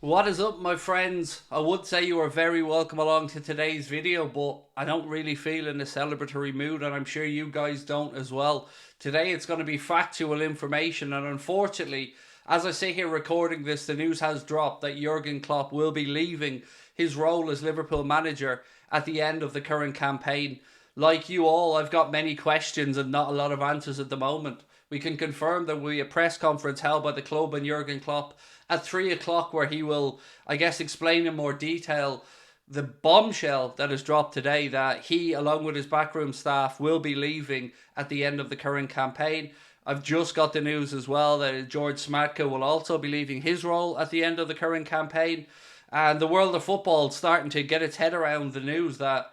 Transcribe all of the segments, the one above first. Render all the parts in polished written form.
What is up, my friends? I would say you are very welcome along to today's video, but I don't really feel in a celebratory mood, and I'm sure you guys don't as well. Today it's going to be factual information, and unfortunately, as I sit here recording this, the news has dropped that Jurgen Klopp will be leaving his role as Liverpool manager at the end of the current campaign. Like you all, I've got many questions and not a lot of answers at the moment. We can confirm there will be a press conference held by the club and Jurgen Klopp at 3 o'clock where he will, I guess, explain in more detail the bombshell that has dropped today that he, along with his backroom staff, will be leaving at the end of the current campaign. I've just got the news as well that George Smatka will also be leaving his role at the end of the current campaign. And the world of football is starting to get its head around the news that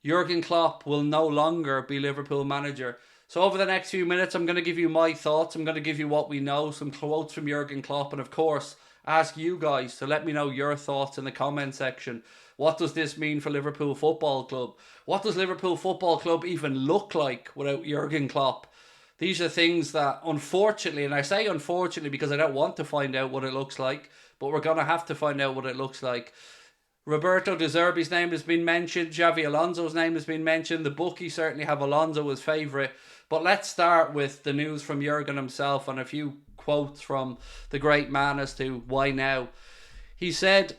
Jurgen Klopp will no longer be Liverpool manager. So over the next few minutes, I'm going to give you my thoughts. I'm going to give you what we know, some quotes from Jurgen Klopp, and of course, ask you guys to let me know your thoughts in the comment section. What does this mean for Liverpool Football Club? What does Liverpool Football Club even look like without Jurgen Klopp? These are things that, unfortunately, and I say unfortunately because I don't want to find out what it looks like, but we're going to have to find out what it looks like. Roberto De Zerbi's name has been mentioned. Xavi Alonso's name has been mentioned. The bookies certainly have Alonso as favourite. But let's start with the news from Jurgen himself and a few quotes from the great man as to why now. He said,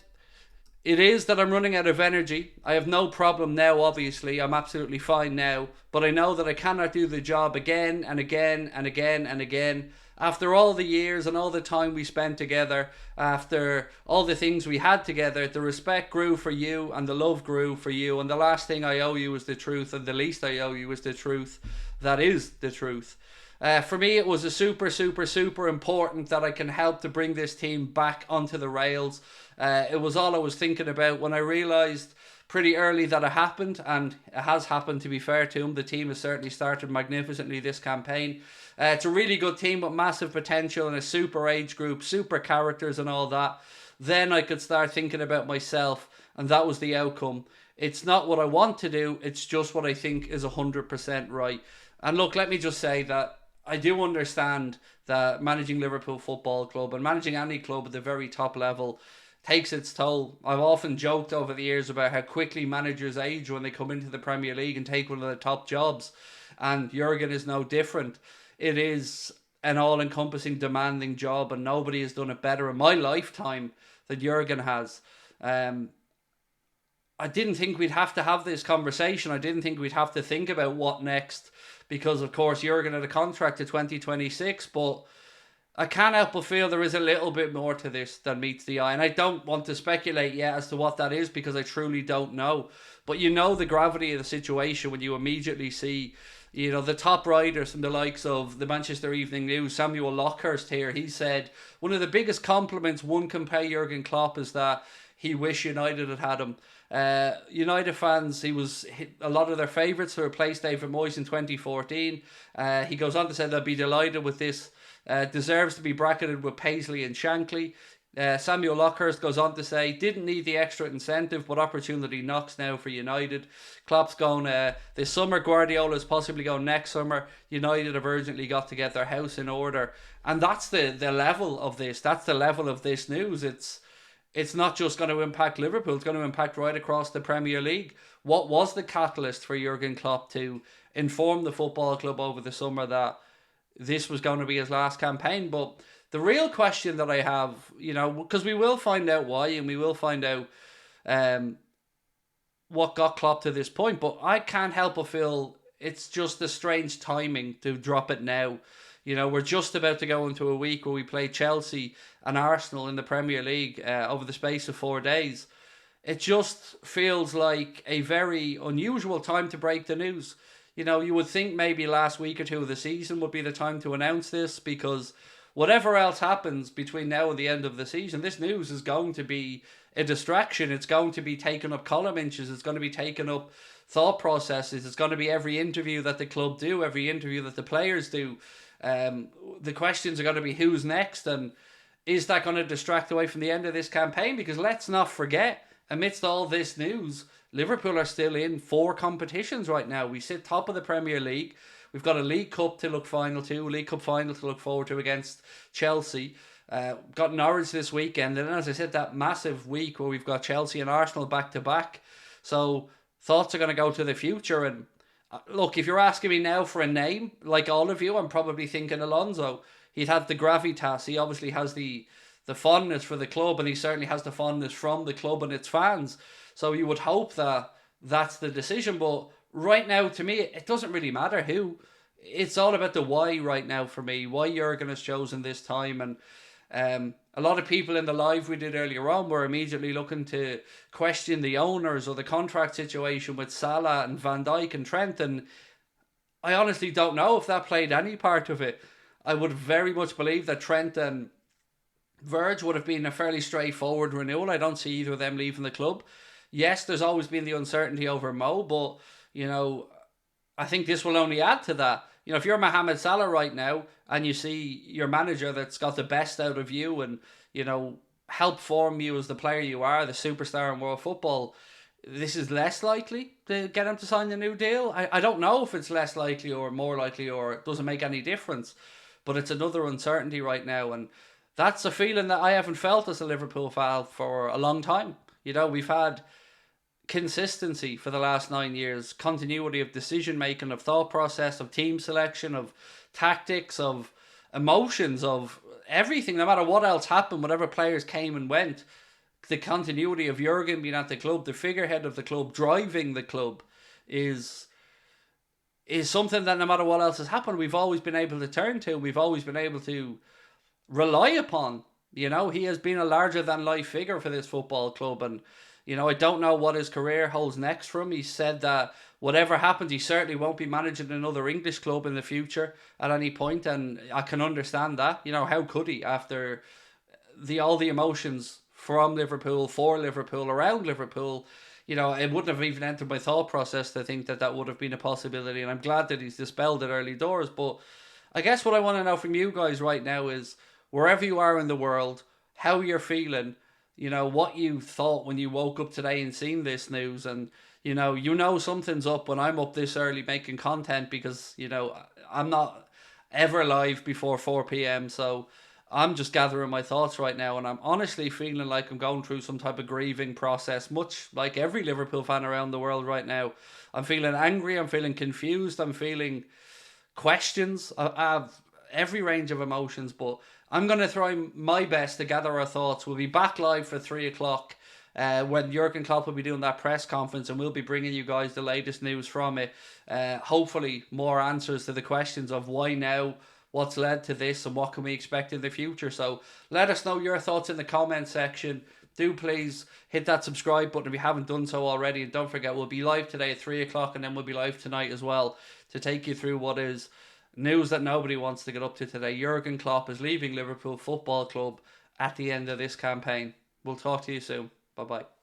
"It is that I'm running out of energy. I have no problem now, obviously. I'm absolutely fine now. But I know that I cannot do the job again and again and again and again. After all the years and all the time we spent together, after all the things we had together, the respect grew for you and the love grew for you. And the last thing I owe you is the truth, and the least I owe you is the truth. That is the truth." For me, it was a super important that I can help to bring this team back onto the rails. It was all I was thinking about when I realised pretty early that it happened, and it has happened, to be fair to him. The team has certainly started magnificently this campaign. It's a really good team with massive potential and a super age group, super characters and all that. Then I could start thinking about myself, and that was the outcome. It's not what I want to do, it's just what I think is 100% right. And look, let me just say that I do understand that managing Liverpool Football Club and managing any club at the very top level takes its toll. I've often joked over the years about how quickly managers age when they come into the Premier League and take one of the top jobs. And Jurgen is no different. It is an all-encompassing, demanding job, and nobody has done it better in my lifetime than Jurgen has. I didn't think we'd have to have this conversation. I didn't think we'd have to think about what next, because of course Jurgen had a contract to 2026, but I can't help but feel there is a little bit more to this than meets the eye. And I don't want to speculate yet as to what that is because I truly don't know. But you know the gravity of the situation when you immediately see, you know, the top writers from the likes of the Manchester Evening News, Samuel Lockhurst here. He said one of the biggest compliments one can pay Jurgen Klopp is that he wished United had had him. United fans, he was a lot of their favourites to replace David Moyes in 2014. He goes on to say they'll be delighted with this. Deserves to be bracketed with Paisley and Shankly. Samuel Lockhurst goes on to say, didn't need the extra incentive, but opportunity knocks now for United. Klopp's going this summer, Guardiola's possibly going next summer. United have urgently got to get their house in order. And that's the level of this. That's the level of this news. It's not just going to impact Liverpool, it's going to impact right across the Premier League. What was the catalyst for Jurgen Klopp to inform the football club over the summer that this was going to be his last campaign? But the real question that I have, you know, because we will find out why and we will find out what got Klopp to this point, but I can't help but feel it's just a strange timing to drop it now. You know, we're just about to go into a week where we play Chelsea and Arsenal in the Premier League over the space of 4 days. It just feels like a very unusual time to break the news. You know, you would think maybe last week or two of the season would be the time to announce this, because whatever else happens between now and the end of the season, this news is going to be a distraction. It's going to be taking up column inches. It's going to be taking up thought processes. It's going to be every interview that the club do, every interview that the players do. The questions are going to be who's next, and is that going to distract away from the end of this campaign? Because let's not forget, amidst all this news, Liverpool are still in 4 competitions right now. We sit top of the Premier League. We've got a League Cup to look final to, a League Cup final to look forward to against Chelsea. Got Norwich this weekend, and as I said, that massive week where we've got Chelsea and Arsenal back to back. So thoughts are going to go to the future. And look, if you're asking me now for a name, like all of you, I'm probably thinking Alonso. He'd have the gravitas. He obviously has the fondness for the club, and he certainly has the fondness from the club and its fans. So you would hope that that's the decision. But right now, to me, it doesn't really matter who. It's all about the why right now for me. Why Jurgen has chosen this time. And a lot of people in the live we did earlier on were immediately looking to question the owners or the contract situation with Salah and Van Dijk and Trent. And I honestly don't know if that played any part of it. I would very much believe that Trent and Verge would have been a fairly straightforward renewal. I don't see either of them leaving the club. Yes, there's always been the uncertainty over Mo, but, I think this will only add to that. If you're Mohamed Salah right now and you see your manager that's got the best out of you and, help form you as the player you are, the superstar in world football, this is less likely to get him to sign a new deal. I don't know if it's less likely or more likely or it doesn't make any difference, but it's another uncertainty right now. And that's a feeling that I haven't felt as a Liverpool fan for a long time. We've had consistency for the last 9 years, continuity of decision making, of thought process, of team selection, of tactics, of emotions, of everything. No matter what else happened, whatever players came and went, the continuity of Jurgen being at the club, the figurehead of the club, driving the club, is something that no matter what else has happened, we've always been able to turn to. We've always been able to rely upon. He has been a larger than life figure for this football club, and I don't know what his career holds next for him. He said that whatever happens, he certainly won't be managing another English club in the future at any point, and I can understand that. How could he after all the emotions from Liverpool, for Liverpool, around Liverpool? It wouldn't have even entered my thought process to think that would have been a possibility, and I'm glad that he's dispelled it early doors. But I guess what I want to know from you guys right now is, wherever you are in the world, how you're feeling, what you thought when you woke up today and seen this news. And, something's up when I'm up this early making content because, I'm not ever live before 4 p.m. So I'm just gathering my thoughts right now. And I'm honestly feeling like I'm going through some type of grieving process, much like every Liverpool fan around the world right now. I'm feeling angry. I'm feeling confused. I'm feeling questions. I have every range of emotions, but I'm going to try my best to gather our thoughts. We'll be back live for 3 o'clock when Jurgen Klopp will be doing that press conference, and we'll be bringing you guys the latest news from it. Hopefully more answers to the questions of why now, what's led to this, and what can we expect in the future. So let us know your thoughts in the comment section. Do please hit that subscribe button if you haven't done so already. And don't forget, we'll be live today at 3 o'clock, and then we'll be live tonight as well to take you through what is news that nobody wants to get up to today. Jurgen Klopp is leaving Liverpool Football Club at the end of this campaign. We'll talk to you soon. Bye-bye.